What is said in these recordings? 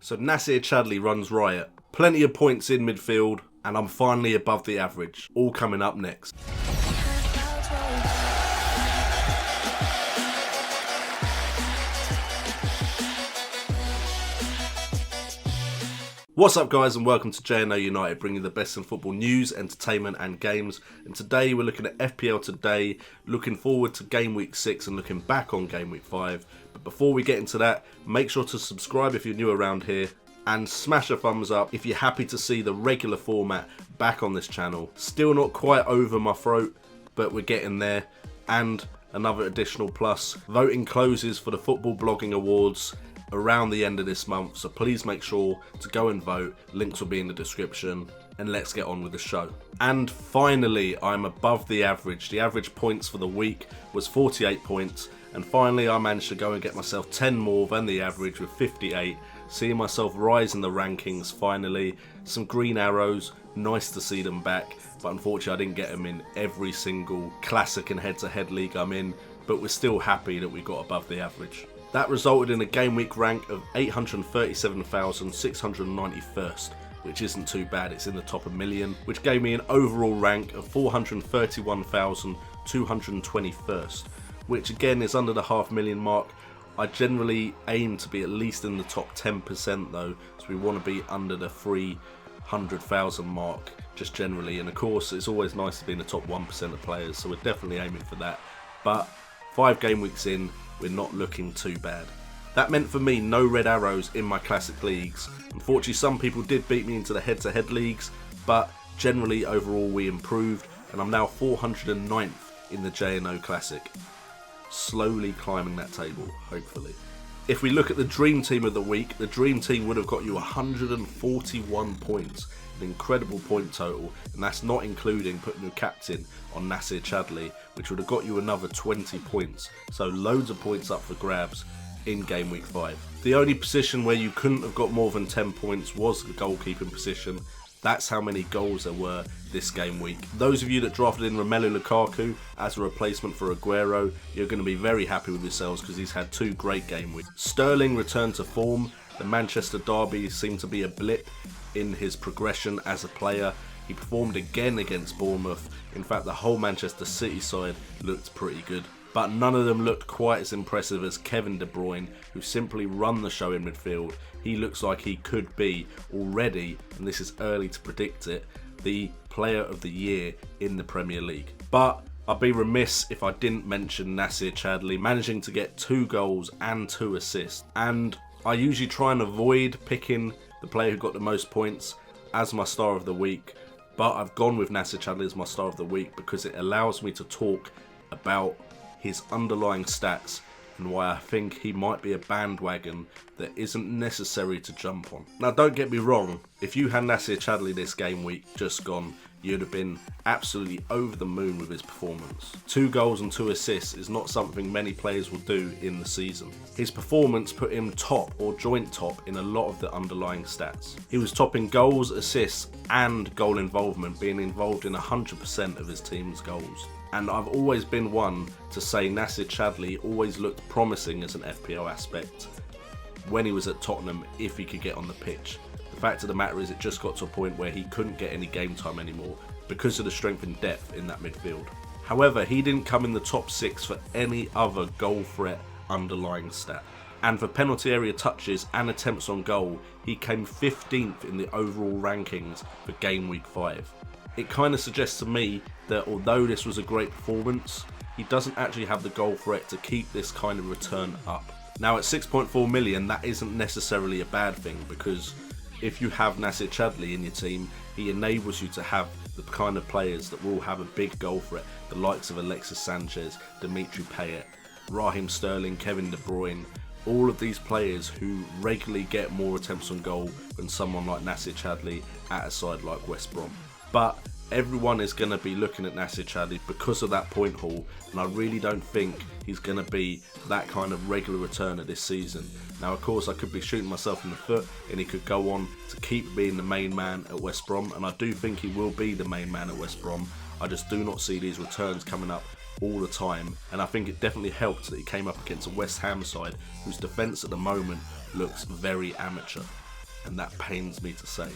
So Nasir Chadli runs riot. Plenty of points in midfield, and I'm finally above the average. All coming up next. What's up guys, and welcome to JNO United, bringing the best in football news, entertainment and games. And today we're looking at FPL today, looking forward to Game Week 6 and looking back on Game Week 5. But before we get into that, make sure to subscribe if you're new around here and smash a thumbs up if you're happy to see the regular format back on this channel. Still not quite over my throat, but we're getting there. And another additional plus, voting closes for the Football Blogging Awards around the end of this month, so please make sure to go and vote. Links will be in the description, and let's get on with the show. And finally, I'm above the average. The average points for the week was 48 points, and finally I managed to go and get myself 10 more than the average with 58, seeing myself rise in the rankings finally. Some green arrows, nice to see them back, but unfortunately I didn't get them in every single classic and head-to-head league I'm in, but we're still happy that we got above the average. That resulted in a game week rank of 837,691st, which isn't too bad. It's in the top 1,000,000, which gave me an overall rank of 431,221st, which again is under the 500,000 mark. I generally aim to be at least in the top 10% though, so we want to be under the 300,000 mark just generally, and of course it's always nice to be in the top 1% of players, so we're definitely aiming for that. But 5 game weeks in, we're not looking too bad. That meant for me no red arrows in my classic leagues. Unfortunately some people did beat me into the head-to-head leagues, but generally overall we improved, and I'm now 409th in the JNO Classic. Slowly climbing that table, hopefully. If we look at the dream team of the week, the dream team would have got you 141 points. An incredible point total, and that's not including putting your captain on Nasir Chadli, which would have got you another 20 points. So loads of points up for grabs in Game Week 5. The only position where you couldn't have got more than 10 points was the goalkeeping position. That's how many goals there were this game week. Those of you that drafted in Romelu Lukaku as a replacement for Aguero, you're going to be very happy with yourselves because he's had 2 great game weeks. Sterling returned to form. The Manchester derby seemed to be a blip in his progression as a player. He performed again against Bournemouth. In fact, the whole Manchester City side looked pretty good, but none of them looked quite as impressive as Kevin De Bruyne, who simply run the show in midfield. He looks like he could be already, and this is early to predict it, the player of the year in the Premier League. But I'd be remiss if I didn't mention Nasir Chadli managing to get 2 goals and 2 assists. And I usually try and avoid picking the player who got the most points as my star of the week, but I've gone with Nasir Chadli as my star of the week because it allows me to talk about his underlying stats and why I think he might be a bandwagon that isn't necessary to jump on. Now don't get me wrong, if you had Nasir Chadli this game week just gone, you'd have been absolutely over the moon with his performance. 2 goals and 2 assists is not something many players will do in the season. His performance put him top or joint top in a lot of the underlying stats. He was top in goals, assists and goal involvement, being involved in 100% of his team's goals. And I've always been one to say Nasir Chadli always looked promising as an FPL aspect when he was at Tottenham if he could get on the pitch. The fact of the matter is it just got to a point where he couldn't get any game time anymore because of the strength and depth in that midfield. However, he didn't come in the top 6 for any other goal threat underlying stat. And for penalty area touches and attempts on goal, he came 15th in the overall rankings for Game Week 5. It kind of suggests to me that although this was a great performance, he doesn't actually have the goal threat to keep this kind of return up. Now at 6.4 million, that isn't necessarily a bad thing, because if you have Nasir Chadli in your team, he enables you to have the kind of players that will have a big goal threat, the likes of Alexis Sanchez, Dimitri Payet, Raheem Sterling, Kevin De Bruyne, all of these players who regularly get more attempts on goal than someone like Nasir Chadli at a side like West Brom. But everyone is going to be looking at Nasir Chadli because of that point haul, and I really don't think he's going to be that kind of regular returner this season. Now of course I could be shooting myself in the foot and he could go on to keep being the main man at West Brom, and I do think he will be the main man at West Brom. I just do not see these returns coming up all the time, and I think it definitely helped that he came up against a West Ham side whose defence at the moment looks very amateur. and that pains me to say.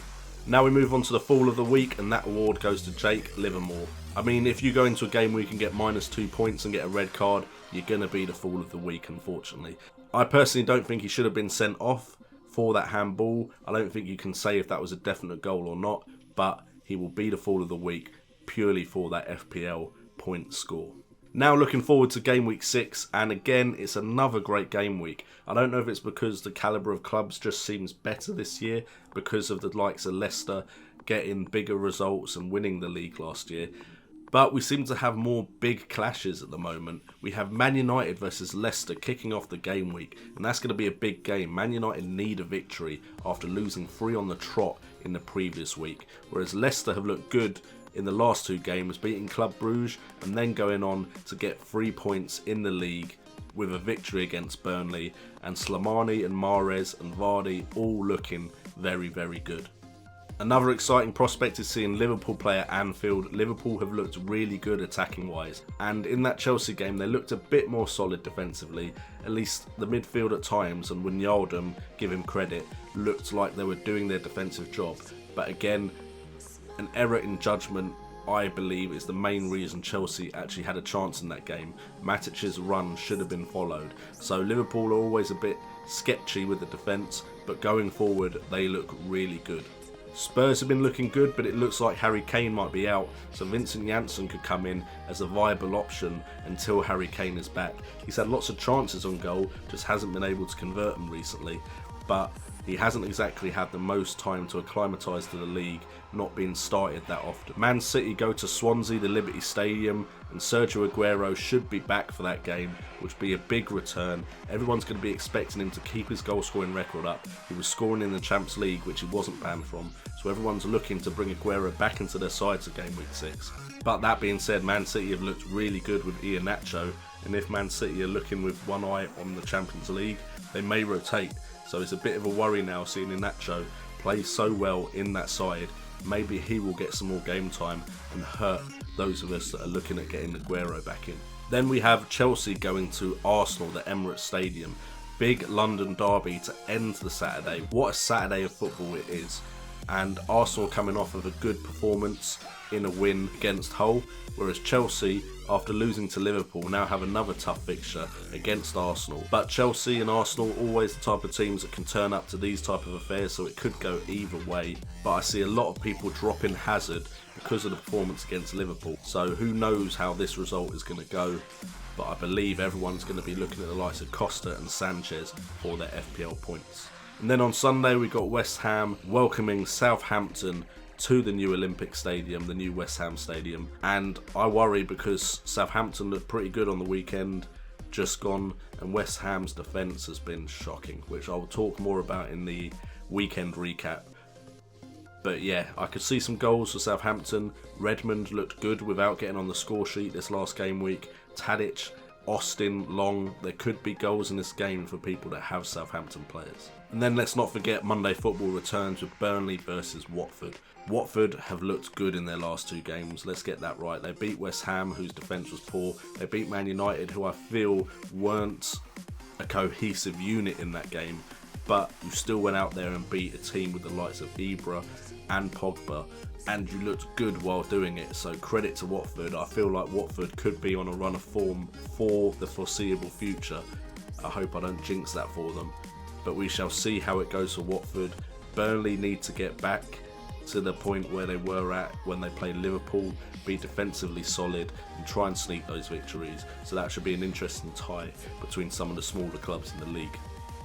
Now we move on to the Fool of the Week, and that award goes to Jake Livermore. I mean, if you go into a game week and get -2 points and get a red card, you're going to be the Fool of the Week, unfortunately. I personally don't think he should have been sent off for that handball. I don't think you can say if that was a definite goal or not, but he will be the Fool of the Week purely for that FPL point score. Now looking forward to game week 6, and again it's another great game week. I don't know if it's because the calibre of clubs just seems better this year because of the likes of Leicester getting bigger results and winning the league last year, but we seem to have more big clashes at the moment. We have Man United versus Leicester kicking off the game week, and that's going to be a big game. Man United need a victory after losing 3 on the trot in the previous week, whereas Leicester have looked good in the last 2 games, beating Club Brugge and then going on to get 3 points in the league with a victory against Burnley, and Slimani and Mahrez and Vardy all looking very, very good. Another exciting prospect is seeing Liverpool play at Anfield. Liverpool have looked really good attacking wise, and in that Chelsea game they looked a bit more solid defensively. At least the midfield at times, and Wijnaldum, give him credit, looked like they were doing their defensive job. But again, an error in judgment, I believe, is the main reason Chelsea actually had a chance in that game. Matic's run should have been followed. So Liverpool are always a bit sketchy with the defence, but going forward they look really good. Spurs have been looking good, but it looks like Harry Kane might be out, so Vincent Janssen could come in as a viable option until Harry Kane is back. He's had lots of chances on goal, just hasn't been able to convert them recently, but he hasn't exactly had the most time to acclimatise to the league, not being started that often. Man City go to Swansea, the Liberty Stadium, and Sergio Aguero should be back for that game, which would be a big return. Everyone's going to be expecting him to keep his goal scoring record up. He was scoring in the Champions League, which he wasn't banned from, so everyone's looking to bring Aguero back into their sides of game week 6. But that being said, Man City have looked really good with Iheanacho, and if Man City are looking with one eye on the Champions League, they may rotate. So it's a bit of a worry now seeing Iheanacho play so well in that side. Maybe he will get some more game time and hurt those of us that are looking at getting Aguero back in. Then we have Chelsea going to Arsenal, the Emirates Stadium. Big London derby to end the Saturday. What a Saturday of football it is. And Arsenal coming off of a good performance in a win against Hull, whereas Chelsea, after losing to Liverpool, now have another tough fixture against Arsenal. But Chelsea and Arsenal always the type of teams that can turn up to these type of affairs, so it could go either way. But I see a lot of people dropping Hazard because of the performance against Liverpool, so who knows how this result is going to go. But I believe everyone's going to be looking at the likes of Costa and Sanchez for their FPL points. And then on Sunday we got West Ham welcoming Southampton to the new Olympic Stadium, the new West Ham Stadium. And I worry because Southampton looked pretty good on the weekend just gone, and West Ham's defence has been shocking, which I will talk more about in the weekend recap. But yeah, I could see some goals for Southampton. Redmond looked good without getting on the score sheet this last game week. Tadic, Austin, Long, there could be goals in this game for people that have Southampton players. And then let's not forget Monday football returns with Burnley versus Watford. Watford have looked good in their last 2 games, let's get that right. They beat West Ham, whose defence was poor. They beat Man United, who I feel weren't a cohesive unit in that game. But you still went out there and beat a team with the likes of Ibra and Pogba, and you looked good while doing it, so credit to Watford. I feel like Watford could be on a run of form for the foreseeable future. I hope I don't jinx that for them, but we shall see how it goes for Watford. Burnley need to get back to the point where they were at when they played Liverpool, be defensively solid and try and sneak those victories, so that should be an interesting tie between some of the smaller clubs in the league.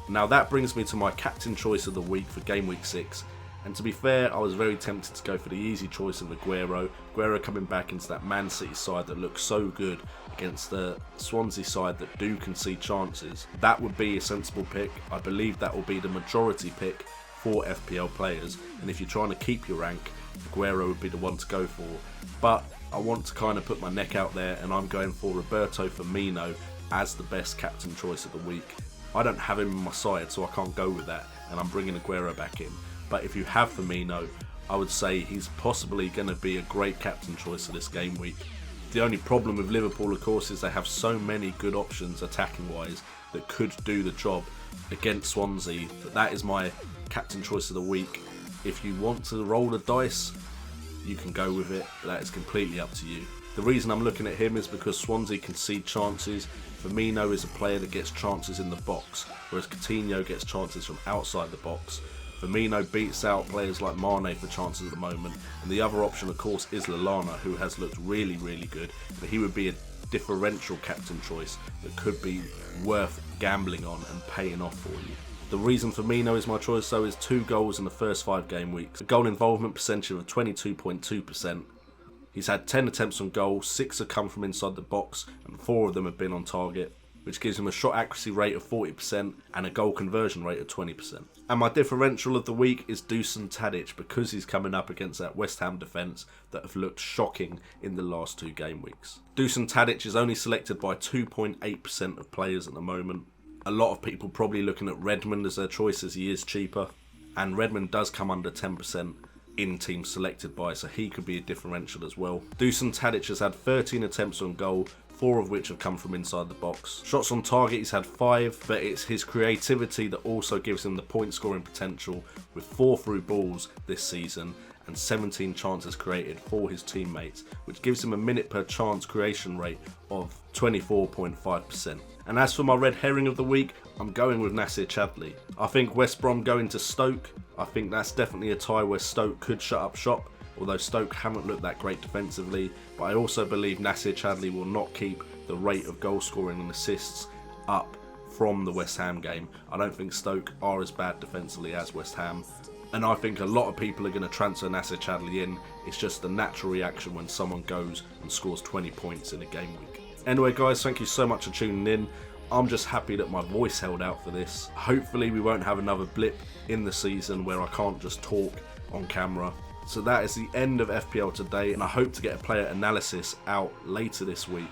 Now that brings me to my captain choice of the week for game week 6, and to be fair, I was very tempted to go for the easy choice of Aguero. Aguero coming back into that Man City side that looks so good against the Swansea side that do concede chances. That would be a sensible pick. I believe that will be the majority pick for FPL players, and if you're trying to keep your rank, Aguero would be the one to go for. But I want to kind of put my neck out there, and I'm going for Roberto Firmino as the best captain choice of the week. I don't have him on my side, so I can't go with that, and I'm bringing Aguero back in. But if you have Firmino, I would say he's possibly going to be a great captain choice for this game week. The only problem with Liverpool, of course, is they have so many good options attacking wise that could do the job against Swansea. But that is my captain choice of the week. If you want to roll the dice, you can go with it, but that is completely up to you. The reason I'm looking at him is because Swansea concede chances. Firmino is a player that gets chances in the box, whereas Coutinho gets chances from outside the box. Firmino beats out players like Mane for chances at the moment, and the other option of course is Lallana, who has looked really good, but he would be a differential captain choice that could be worth gambling on and paying off for you. The reason Firmino is my choice though is 2 goals in the first 5 game weeks, a goal involvement percentage of 22.2%. He's had 10 attempts on goal, 6 have come from inside the box and 4 of them have been on target, which gives him a shot accuracy rate of 40% and a goal conversion rate of 20%. And my differential of the week is Dusan Tadic, because he's coming up against that West Ham defence that have looked shocking in the last 2 game weeks. Dusan Tadic is only selected by 2.8% of players at the moment. A lot of people probably looking at Redmond as their choice as he is cheaper, and Redmond does come under 10% in teams selected by, so he could be a differential as well. Dusan Tadic has had 13 attempts on goal, 4 of which have come from inside the box. Shots on target he's had 5, but it's his creativity that also gives him the point scoring potential, with 4 through balls this season and 17 chances created for his teammates, which gives him a minute per chance creation rate of 24.5%. And as for my red herring of the week, I'm going with Nacer Chadli. I think West Brom going to Stoke. I think that's definitely a tie where Stoke could shut up shop, although Stoke haven't looked that great defensively, but I also believe Nacer Chadli will not keep the rate of goal scoring and assists up from the West Ham game. I don't think Stoke are as bad defensively as West Ham, and I think a lot of people are going to transfer Nacer Chadli in. It's just the natural reaction when someone goes and scores 20 points in a game week. Anyway guys, thank you so much for tuning in. I'm just happy that my voice held out for this. Hopefully we won't have another blip in the season where I can't just talk on camera. So that is the end of FPL today, and I hope to get a player analysis out later this week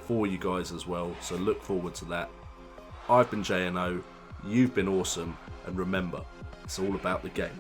for you guys as well, so look forward to that. I've been JNO, you've been awesome, and remember, it's all about the game.